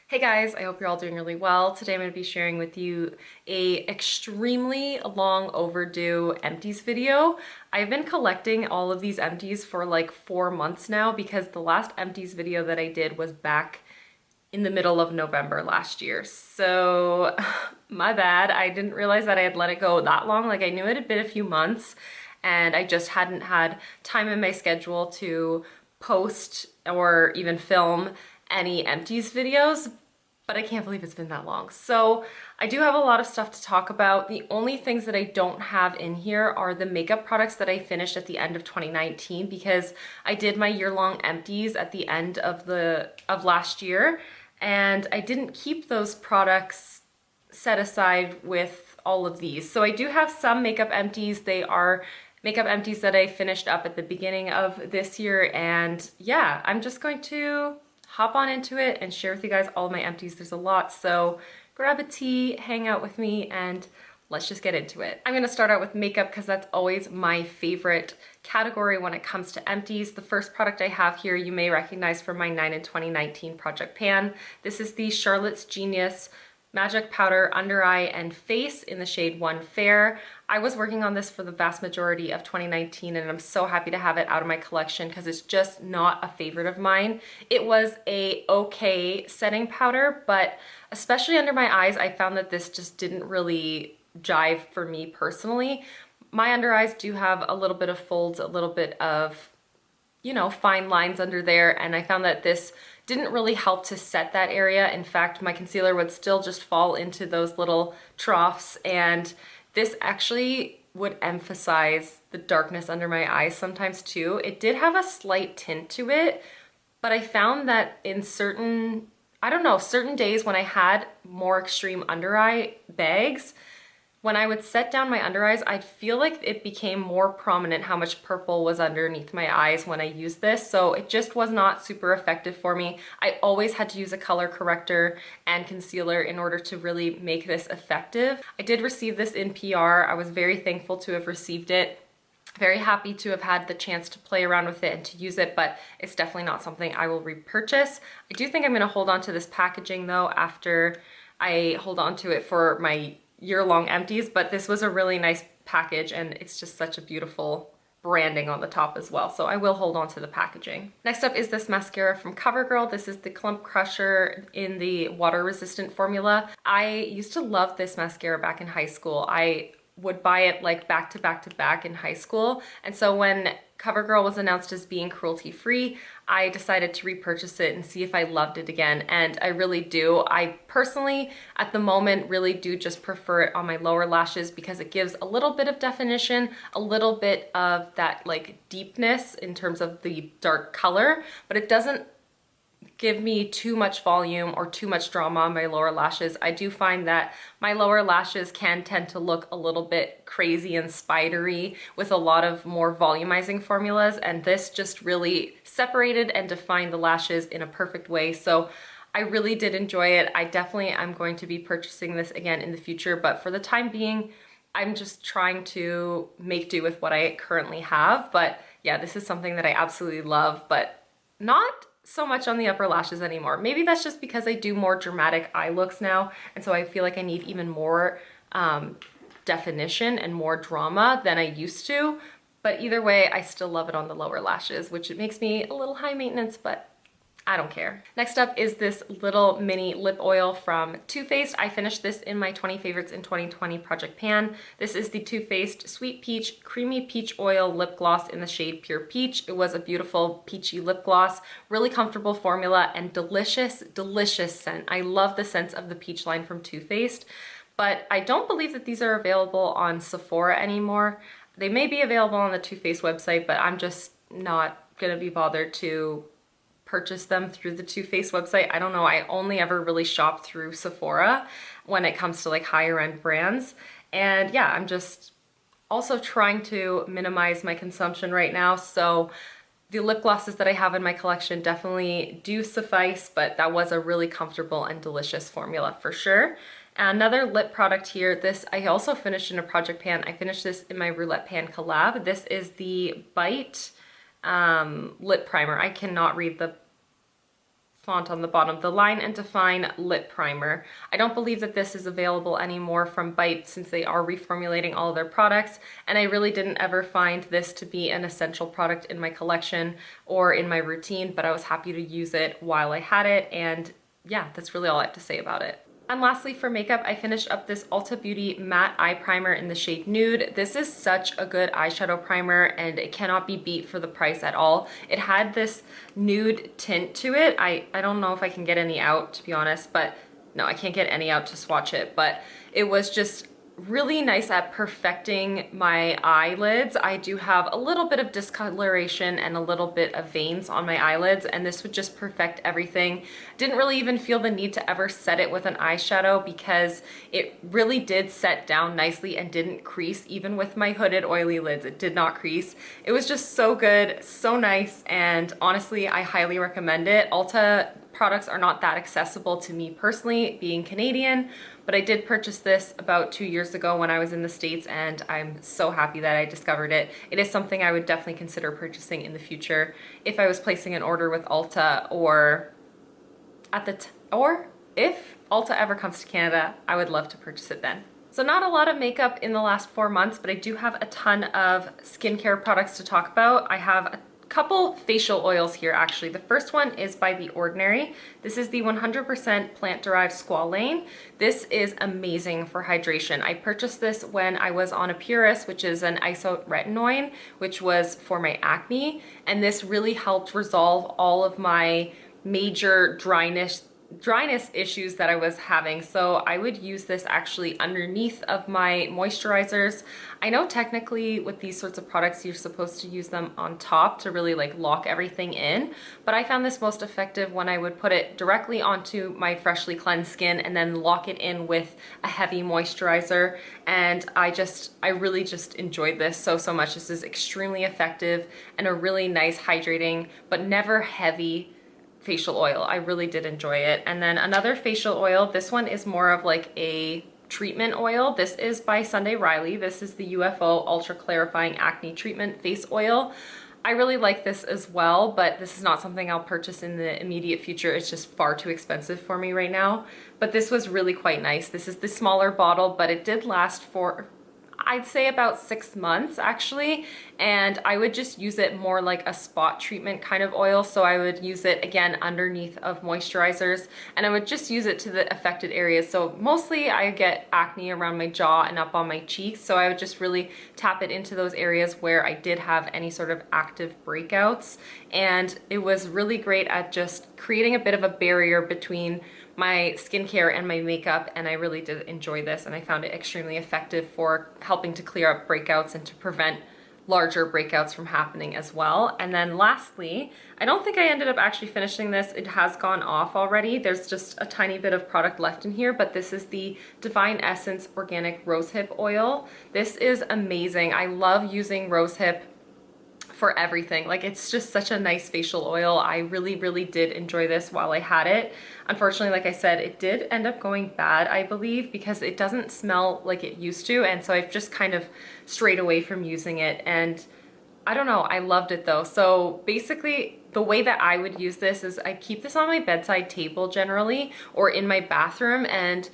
Hey guys, I hope you're all doing really well. Today I'm going to be sharing with you a extremely long overdue empties video. I've been collecting all of these empties for like 4 months now because the last empties video that I did was back in the middle of November last year. So my bad. I didn't realize that I had let it go that long. Like I knew it had been a few months and I just hadn't had time in my schedule to post or even film any empties videos, but I can't believe it's been that long. So I do have a lot of stuff to talk about. The only things that I don't have in here are the makeup products that I finished at the end of 2019 because I did my year-long empties at the end of last year, and I didn't keep those products set aside with all of these. So I do have some makeup empties. They are makeup empties that I finished up at the beginning of this year, and yeah, I'm just going to hop on into it and share with you guys all of my empties. There's a lot, so grab a tea, hang out with me, and let's just get into it. I'm gonna start out with makeup because that's always my favorite category when it comes to empties. The first product I have here you may recognize from my 9 in 2019 Project Pan. This is the Charlotte's Genius Magic Powder Under Eye and Face in the shade 1 Fair. I was working on this for the vast majority of 2019 and I'm so happy to have it out of my collection because it's just not a favorite of mine. It was a okay setting powder, but especially under my eyes, I found that this just didn't really jive for me personally. My under eyes do have a little bit of folds, a little bit of, you know, fine lines under there, and I found that this didn't really help to set that area. In fact, my concealer would still just fall into those little troughs, and this actually would emphasize the darkness under my eyes sometimes too. It did have a slight tint to it, but I found that in certain, I don't know, certain days when I had more extreme under eye bags, when I would set down my under eyes, I'd feel like it became more prominent how much purple was underneath my eyes when I used this, so it just was not super effective for me. I always had to use a color corrector and concealer in order to really make this effective. I did receive this in PR. I was very thankful to have received it. Very happy to have had the chance to play around with it and to use it, but it's definitely not something I will repurchase. I do think I'm going to hold on to this packaging though after I hold on to it for my year-long empties, but this was a really nice package and it's just such a beautiful branding on the top as well, so I will hold on to the packaging. Next up is this mascara from Covergirl. This is the Clump Crusher in the water-resistant formula. I used to love this mascara back in high school. I would buy it like back to back to back in high school, and so when Covergirl was announced as being cruelty-free, I decided to repurchase it and see if I loved it again, and I really do. I personally, at the moment, really do just prefer it on my lower lashes because it gives a little bit of definition, a little bit of that like deepness in terms of the dark color, but it doesn't give me too much volume or too much drama on my lower lashes. I do find that my lower lashes can tend to look a little bit crazy and spidery with a lot of more volumizing formulas, and this just really separated and defined the lashes in a perfect way. So I really did enjoy it. I definitely am going to be purchasing this again in the future, but for the time being, I'm just trying to make do with what I currently have. But yeah, this is something that I absolutely love, but not so much on the upper lashes anymore. Maybe that's just because I do more dramatic eye looks now, and so I feel like I need even more definition and more drama than I used to. But either way, I still love it on the lower lashes, which it makes me a little high maintenance, but I don't care. Next up is this little mini lip oil from Too Faced. I finished this in my 20 favorites in 2020 Project Pan. This is the Too Faced Sweet Peach Creamy Peach Oil Lip Gloss in the shade Pure Peach. It was a beautiful peachy lip gloss, really comfortable formula, and delicious, delicious scent. I love the scents of the peach line from Too Faced, but I don't believe that these are available on Sephora anymore. They may be available on the Too Faced website, but I'm just not gonna be bothered to purchase them through the Too Faced website. I don't know, I only ever really shop through Sephora when it comes to like higher end brands. And yeah, I'm just also trying to minimize my consumption right now. So the lip glosses that I have in my collection definitely do suffice, but that was a really comfortable and delicious formula for sure. Another lip product here, this I also finished in a Project Pan. I finished this in my Roulette Pan collab. This is the Bite lip primer. I cannot read the font on the bottom, the Line and Define Lip Primer. I don't believe that this is available anymore from Bite since they are reformulating all of their products, and I really didn't ever find this to be an essential product in my collection or in my routine, but I was happy to use it while I had it, and yeah, that's really all I have to say about it. And lastly, for makeup, I finished up this Ulta Beauty Matte Eye Primer in the shade Nude. This is such a good eyeshadow primer and it cannot be beat for the price at all. It had this nude tint to it. I don't know if I can get any out, to be honest, but no, I can't get any out to swatch it, but it was just really nice at perfecting my eyelids. I do have a little bit of discoloration and a little bit of veins on my eyelids, and this would just perfect everything. Didn't really even feel the need to ever set it with an eyeshadow because it really did set down nicely and didn't crease. Even with my hooded oily lids, it did not crease. It was just so good, so nice, and honestly, I highly recommend it. Ulta products are not that accessible to me personally, being Canadian, but I did purchase this about 2 years ago when I was in the States, and I'm so happy that I discovered it. It is something I would definitely consider purchasing in the future if I was placing an order with Ulta, or if Ulta ever comes to Canada, I would love to purchase it then. So not a lot of makeup in the last 4 months, but I do have a ton of skincare products to talk about. I have a couple facial oils here actually. The first one is by The Ordinary. This is the 100% plant-derived Squalane. This is amazing for hydration. I purchased this when I was on a Purist, which is an isoretinoid, which was for my acne, and this really helped resolve all of my major dryness issues that I was having. So I would use this actually underneath of my moisturizers. I know technically with these sorts of products you're supposed to use them on top to really like lock everything in, but I found this most effective when I would put it directly onto my freshly cleansed skin and then lock it in with a heavy moisturizer, and I really just enjoyed this so much. This is extremely effective and a really nice hydrating but never heavy facial oil. I really did enjoy it. And then another facial oil, this one is more of like a treatment oil. This is by Sunday Riley. This is the UFO Ultra Clarifying Acne Treatment Face Oil. I really like this as well, but this is not something I'll purchase in the immediate future. It's just far too expensive for me right now. But this was really quite nice. This is the smaller bottle, but it did last for, I'd say, about 6 months actually, and I would just use it more like a spot treatment kind of oil. So I would use it again underneath of moisturizers, and I would just use it to the affected areas. So mostly I get acne around my jaw and up on my cheeks, so I would just really tap it into those areas where I did have any sort of active breakouts, and it was really great at just creating a bit of a barrier between my skincare and my makeup, and I really did enjoy this, and I found it extremely effective for helping to clear up breakouts and to prevent larger breakouts from happening as well. And then lastly, I don't think I ended up actually finishing this. It has gone off already. There's just a tiny bit of product left in here, but this is the Divine Essence Organic Rosehip Oil. This is amazing. I love using rosehip for everything. Like, it's just such a nice facial oil. I really did enjoy this while I had it. Unfortunately, like I said, it did end up going bad, I believe, because it doesn't smell like it used to, and so I've just kind of strayed away from using it, and I don't know, I loved it though. So basically, the way that I would use this is I keep this on my bedside table generally, or in my bathroom, and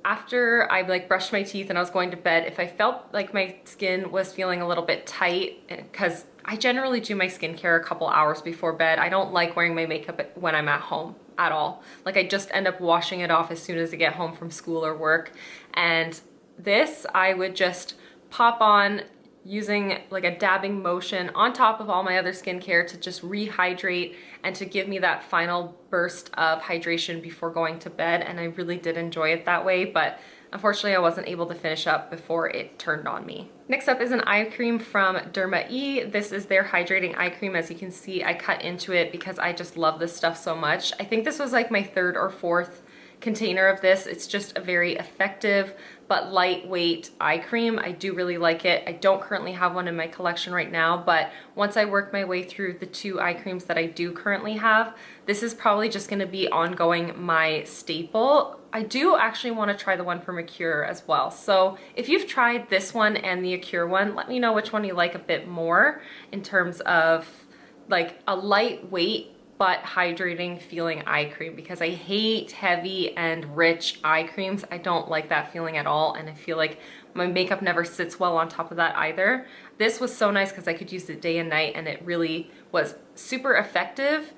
after I like brushed my teeth and I was going to bed, if I felt like my skin was feeling a little bit tight, because I generally do my skincare a couple hours before bed. I don't like wearing my makeup when I'm at home at all. Like, I just end up washing it off as soon as I get home from school or work. And this I would just pop on using like a dabbing motion on top of all my other skincare to just rehydrate and to give me that final burst of hydration before going to bed. And I really did enjoy it that way, but unfortunately I wasn't able to finish up before it turned on me. Next up is an eye cream from Derma E. This is their hydrating eye cream. As you can see, I cut into it because I just love this stuff so much. I think this was like my 3rd or 4th container of this. It's just a very effective but lightweight eye cream. I do really like it. I don't currently have one in my collection right now, but once I work my way through the 2 eye creams that I do currently have, this is probably just going to be ongoing my staple. I do actually want to try the one from Acure as well. So if you've tried this one and the Acure one, let me know which one you like a bit more in terms of like a lightweight but hydrating feeling eye cream, because I hate heavy and rich eye creams. I don't like that feeling at all, and I feel like my makeup never sits well on top of that either. This was so nice because I could use it day and night, and it really was super effective,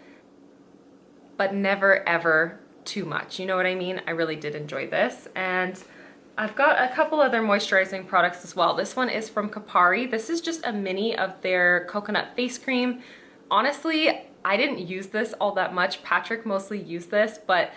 but never ever too much. You know what I mean? I really did enjoy this. And I've got a couple other moisturizing products as well. This one is from Kopari. This is just a mini of their coconut face cream. Honestly, I didn't use this all that much. Patrick mostly used this, but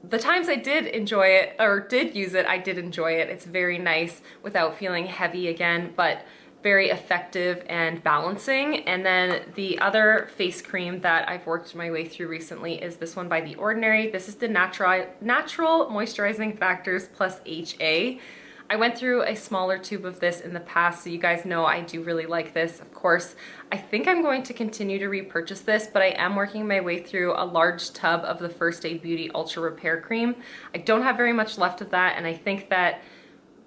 the times I did enjoy it, or did use it, I did enjoy it. It's very nice without feeling heavy again, but very effective and balancing. And then the other face cream that I've worked my way through recently is this one by The Ordinary. This is the Natural Moisturizing Factors plus HA. I went through a smaller tube of this in the past, so you guys know I do really like this. Of course, I think I'm going to continue to repurchase this, but I am working my way through a large tub of the First Aid Beauty Ultra Repair Cream. I don't have very much left of that, and I think that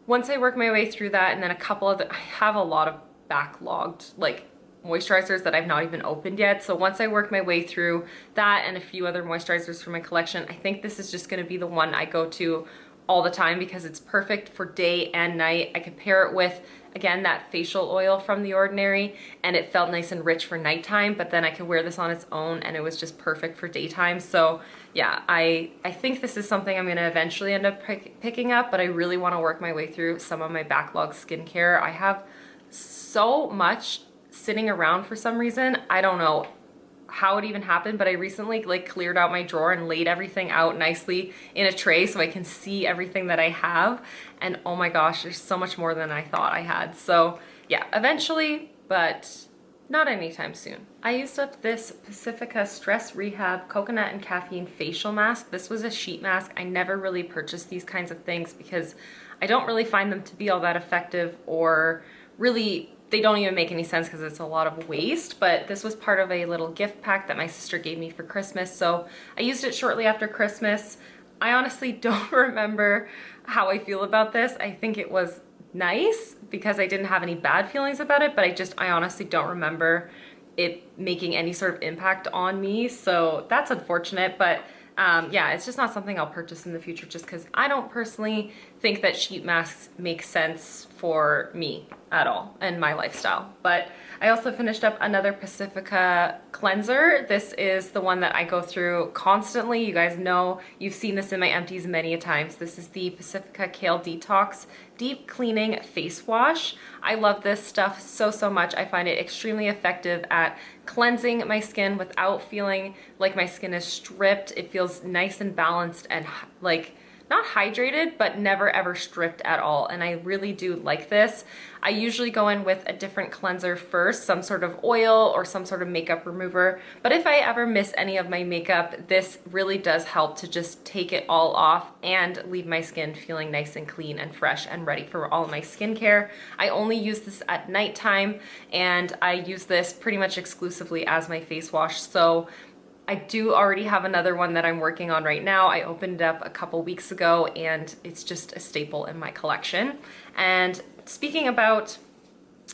once I work my way through that, and then a couple of I have a lot of backlogged like moisturizers that I've not even opened yet. So once I work my way through that and a few other moisturizers from my collection, I think this is just going to be the one I go to all the time because it's perfect for day and night. I could pair it with, again, that facial oil from The Ordinary, and it felt nice and rich for nighttime, but then I could wear this on its own and it was just perfect for daytime. So yeah, I think this is something I'm gonna eventually end up picking up, but I really wanna work my way through some of my backlog skincare. I have so much sitting around for some reason. I don't know how it even happened, but I recently like cleared out my drawer and laid everything out nicely in a tray so I can see everything that I have. And oh my gosh, there's so much more than I thought I had. So yeah, eventually, but not anytime soon. I used up this Pacifica Stress Rehab Coconut and Caffeine Facial Mask. This was a sheet mask. I never really purchased these kinds of things because I don't really find them to be all that effective, or really they don't even make any sense because it's a lot of waste. But this was part of a little gift pack that my sister gave me for Christmas, so I used it shortly after Christmas. I honestly don't remember how I feel about this. I think it was nice because I didn't have any bad feelings about it, but I honestly don't remember it making any sort of impact on me, so that's unfortunate. But yeah, it's just not something I'll purchase in the future just because I don't personally think that sheet masks make sense for me at all and my lifestyle. But I also finished up another Pacifica cleanser. This is the one that I go through constantly. You guys know, you've seen this in my empties many a times. This is the Pacifica Kale Detox Deep Cleaning Face Wash. I love this stuff so, so much. I find it extremely effective at cleansing my skin without feeling like my skin is stripped. It feels nice and balanced and like not hydrated, but never ever stripped at all. And I really do like this. I usually go in with a different cleanser first, some sort of oil or some sort of makeup remover. But if I ever miss any of my makeup, this really does help to just take it all off and leave my skin feeling nice and clean and fresh and ready for all of my skincare. I only use this at nighttime, and I use this pretty much exclusively as my face wash. So I do already have another one that I'm working on right now. I opened it up a couple weeks ago, and it's just a staple in my collection. And speaking about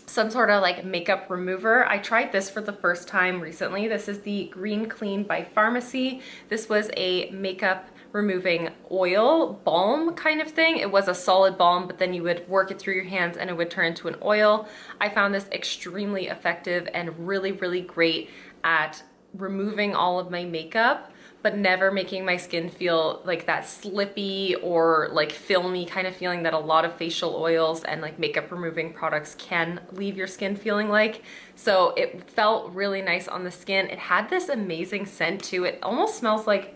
some sort of like makeup remover, I tried this for the first time recently. This is the Green Clean by Pharmacy. This was a makeup removing oil balm kind of thing. It was a solid balm, but then you would work it through your hands and it would turn into an oil. I found this extremely effective and really, really great at removing all of my makeup, but never making my skin feel like that slippy or like filmy kind of feeling that a lot of facial oils and like makeup removing products can leave your skin feeling like. So it felt really nice on the skin. It had this amazing scent too. It almost smells like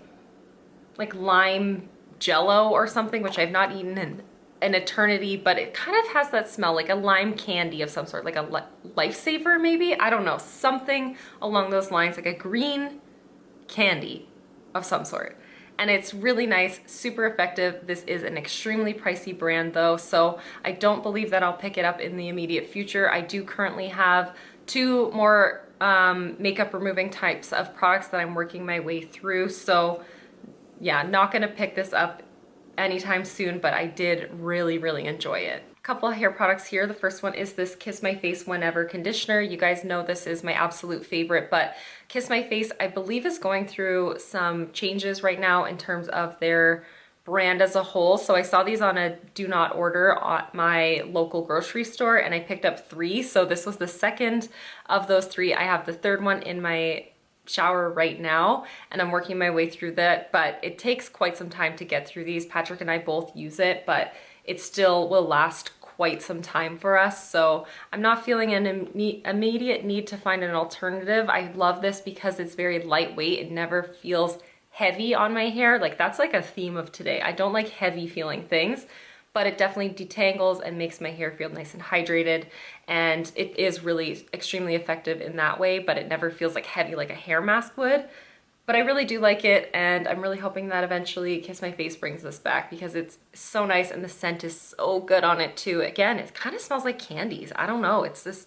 lime jello or something, which I've not eaten in an eternity, but it kind of has that smell, like a lime candy of some sort, like a lifesaver maybe? I don't know, something along those lines, like a green candy of some sort. And it's really nice, super effective. This is an extremely pricey brand though, so I don't believe that I'll pick it up in the immediate future. I do currently have 2 more makeup removing types of products that I'm working my way through, so yeah, not gonna pick this up anytime soon, but I did really, really enjoy it. A Couple of hair products here. The first one is this Kiss My Face Whenever conditioner. You guys know this is my absolute favorite, but Kiss My Face, I believe, is going through some changes right now in terms of their brand as a whole. So I saw these on a do not order at my local grocery store, and I picked up 3. So this was the second of those 3. I have the third one in my shower right now, and I'm working my way through that, but it takes quite some time to get through these. Patrick and I both use it, but it still will last quite some time for us. So I'm not feeling an immediate need to find an alternative. I love this because it's very lightweight. It never feels heavy on my hair. Like, that's like a theme of today. I don't like heavy feeling things, but it definitely detangles and makes my hair feel nice and hydrated. And it is really extremely effective in that way, but it never feels like heavy like a hair mask would. But I really do like it, and I'm really hoping that eventually Kiss My Face brings this back because it's so nice and the scent is so good on it too. Again, it kind of smells like candies. I don't know. It's this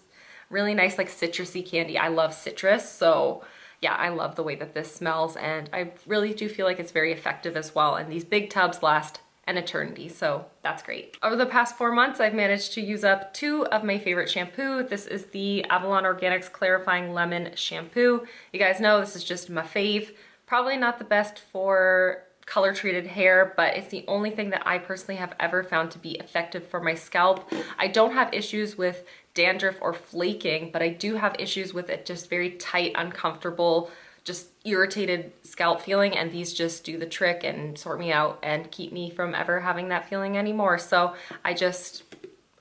really nice like citrusy candy. I love citrus, so yeah, I love the way that this smells, and I really do feel like it's very effective as well. And these big tubs last an eternity, so that's great. Over the past 4 months, I've managed to use up 2 of my favorite shampoo. This is the Avalon Organics Clarifying Lemon Shampoo. You guys know this is just my fave. Probably not the best for color treated hair, but it's the only thing that I personally have ever found to be effective for my scalp. I don't have issues with dandruff or flaking, but I do have issues with it just very tight, uncomfortable, just irritated scalp feeling, and these just do the trick and sort me out and keep me from ever having that feeling anymore. So I just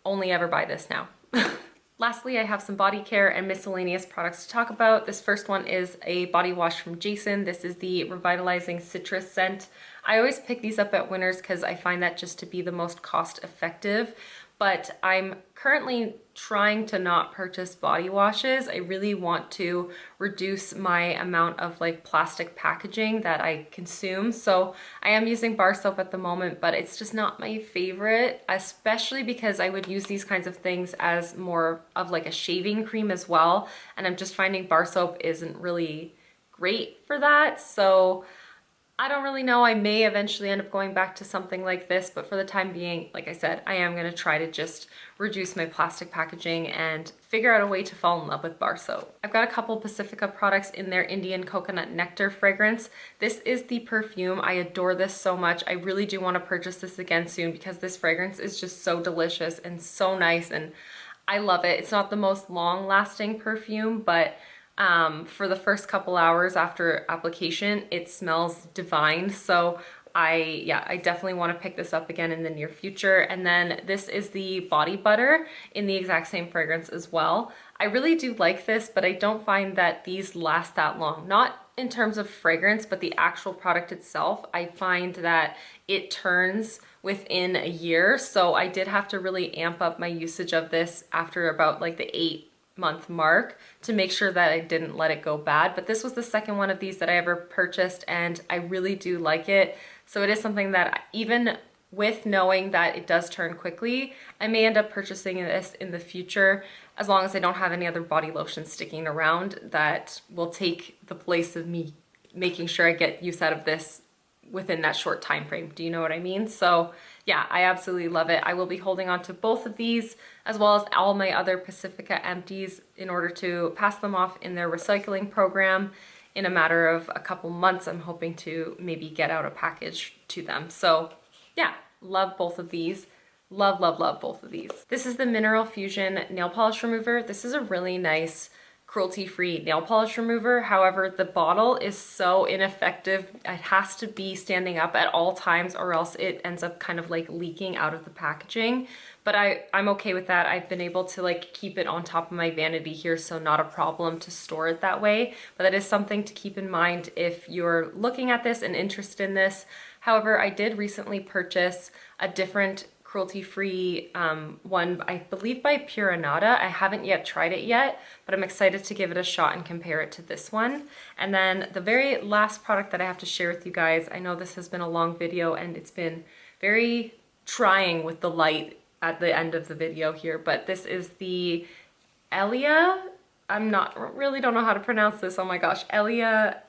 only ever buy this now. Lastly, I have some body care and miscellaneous products to talk about. This first one is a body wash from Jason. This is the Revitalizing Citrus scent. I always pick these up at Winners because I find that just to be the most cost effective. But I'm currently trying to not purchase body washes. I really want to reduce my amount of like plastic packaging that I consume. So I am using bar soap at the moment, but it's just not my favorite, especially because I would use these kinds of things as more of like a shaving cream as well. And I'm just finding bar soap isn't really great for that. So I don't really know. I may eventually end up going back to something like this, but for the time being, like I said, I am going to try to just reduce my plastic packaging and figure out a way to fall in love with bar soap. I've got a couple Pacifica products in their Indian Coconut Nectar fragrance. This is the perfume. I adore this so much. I really do want to purchase this again soon because this fragrance is just so delicious and so nice, and I love it. It's not the most long-lasting perfume, but for the first couple hours after application, it smells divine. So I definitely want to pick this up again in the near future. And then this is the body butter in the exact same fragrance as well. I really do like this, but I don't find that these last that long. Not in terms of fragrance, but the actual product itself. I find that it turns within a year. So I did have to really amp up my usage of this after about like the 8-month mark to make sure that I didn't let it go bad. But this was the second one of these that I ever purchased, and I really do like it. So it is something that even with knowing that it does turn quickly, I may end up purchasing this in the future as long as I don't have any other body lotion sticking around that will take the place of me making sure I get use out of this within that short time frame. Do you know what I mean? So yeah, I absolutely love it. I will be holding on to both of these as well as all my other Pacifica Empties in order to pass them off in their recycling program in a matter of a couple months. I'm hoping to maybe get out a package to them. So yeah, love both of these. Love, love, love both of these. This is the Mineral Fusion Nail Polish Remover. This is a really nice cruelty-free nail polish remover. However, the bottle is so ineffective. It has to be standing up at all times or else it ends up kind of like leaking out of the packaging. But I'm okay with that. I've been able to like keep it on top of my vanity here, so not a problem to store it that way. But that is something to keep in mind if you're looking at this and interested in this. However, I did recently purchase a different cruelty-free one, I believe by Purinata. I haven't yet tried it yet, but I'm excited to give it a shot and compare it to this one. And then the very last product that I have to share with you guys, I know this has been a long video and it's been very trying with the light at the end of the video here, but this is the Elia, really don't know how to pronounce this, oh my gosh, Elia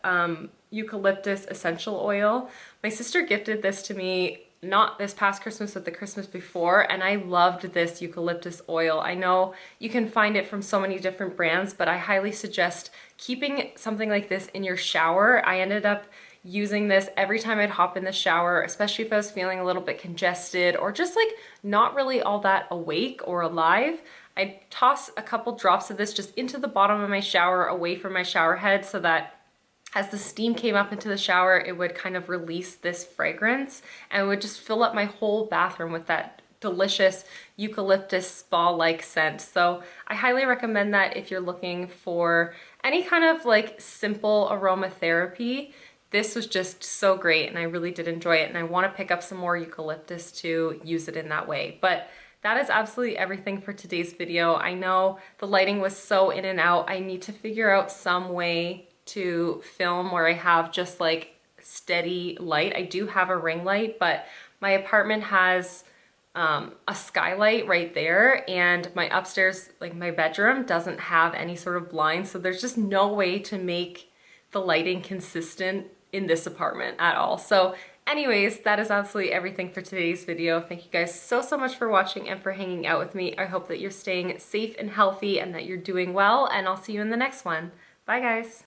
Eucalyptus Essential Oil. My sister gifted this to me not this past Christmas, but the Christmas before, and I loved this eucalyptus oil. I know you can find it from so many different brands, but I highly suggest keeping something like this in your shower. I ended up using this every time I'd hop in the shower, especially if I was feeling a little bit congested or just like not really all that awake or alive. I'd toss a couple drops of this just into the bottom of my shower away from my shower head so that as the steam came up into the shower, it would kind of release this fragrance and it would just fill up my whole bathroom with that delicious eucalyptus spa-like scent. So I highly recommend that if you're looking for any kind of like simple aromatherapy. This was just so great and I really did enjoy it, and I want to pick up some more eucalyptus to use it in that way. But that is absolutely everything for today's video. I know the lighting was so in and out. I need to figure out some way to film where I have just like steady light. I do have a ring light, but my apartment has a skylight right there, and my upstairs, like my bedroom, doesn't have any sort of blinds, so there's just no way to make the lighting consistent in this apartment at all. So anyways, that is absolutely everything for today's video. Thank you guys so much for watching and for hanging out with me. I hope that you're staying safe and healthy and that you're doing well, and I'll see you in the next one. Bye guys.